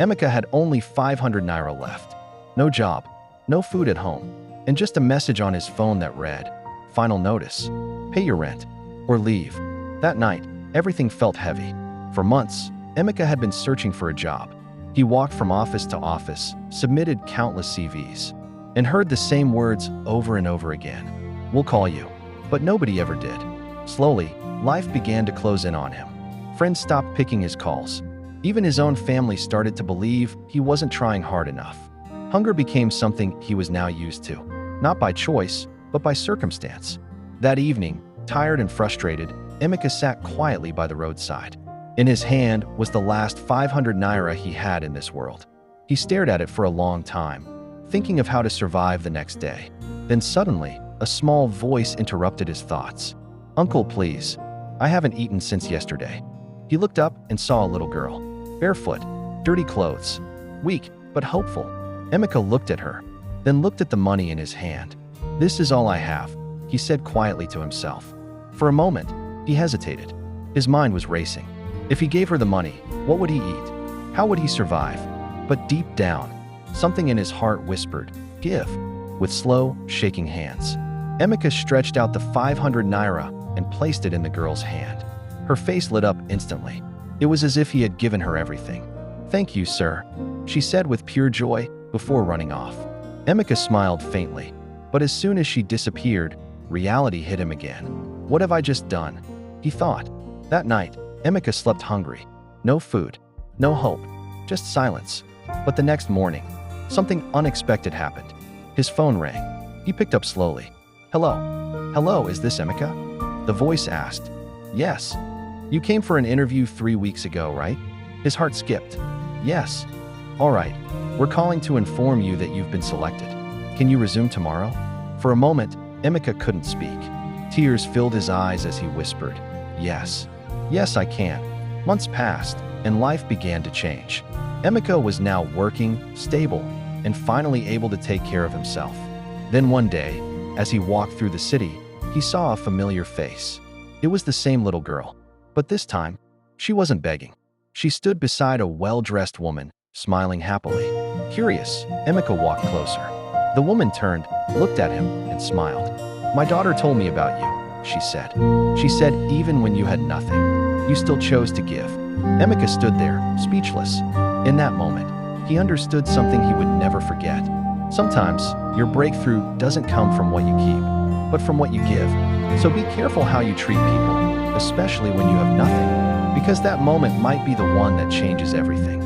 Emeka had only 500 naira left. No job, no food at home, and just a message on his phone that read, "Final notice. Pay your rent or leave." That night, everything felt heavy. For months, Emeka had been searching for a job. He walked from office to office, submitted countless CVs, and heard the same words over and over again. "We'll call you." But nobody ever did. Slowly, life began to close in on him. Friends stopped picking his calls. Even his own family started to believe he wasn't trying hard enough. Hunger became something he was now used to, not by choice, but by circumstance. That evening, tired and frustrated, Emeka sat quietly by the roadside. In his hand was the last 500 naira he had in this world. He stared at it for a long time, thinking of how to survive the next day. Then suddenly, a small voice interrupted his thoughts. "Uncle, please. I haven't eaten since yesterday." He looked up and saw a little girl, barefoot, dirty clothes, weak but hopeful. Emeka looked at her, then looked at the money in his hand. "This is all I have," he said quietly to himself. For a moment, he hesitated. His mind was racing. If he gave her the money, what would he eat? How would he survive? But deep down, something in his heart whispered, "Give." With slow, shaking hands, Emeka stretched out the 500 naira and placed it in the girl's hand. Her face lit up instantly. It was as if he had given her everything. "Thank you, sir," she said with pure joy before running off. Emeka smiled faintly, but as soon as she disappeared, reality hit him again. "What have I just done?" he thought. That night, Emeka slept hungry. No food, no hope, just silence. But the next morning, something unexpected happened. His phone rang. He picked up slowly. "Hello. Hello, is this Emeka?" The voice asked. "Yes. You came for an interview 3 weeks ago, right?" His heart skipped. "Yes." "All right. We're calling to inform you that you've been selected. Can you resume tomorrow?" For a moment, Emeka couldn't speak. Tears filled his eyes as he whispered, "Yes. Yes, I can." Months passed, and life began to change. Emeka was now working, stable, and finally able to take care of himself. Then one day, as he walked through the city, he saw a familiar face. It was the same little girl. But this time, she wasn't begging. She stood beside a well-dressed woman, smiling happily. Curious, Emeka walked closer. The woman turned, looked at him, and smiled. "My daughter told me about you," she said. "She said even when you had nothing, you still chose to give." Emeka stood there, speechless. In that moment, he understood something he would never forget. Sometimes, your breakthrough doesn't come from what you keep, but from what you give. So be careful how you treat people, especially when you have nothing, because that moment might be the one that changes everything.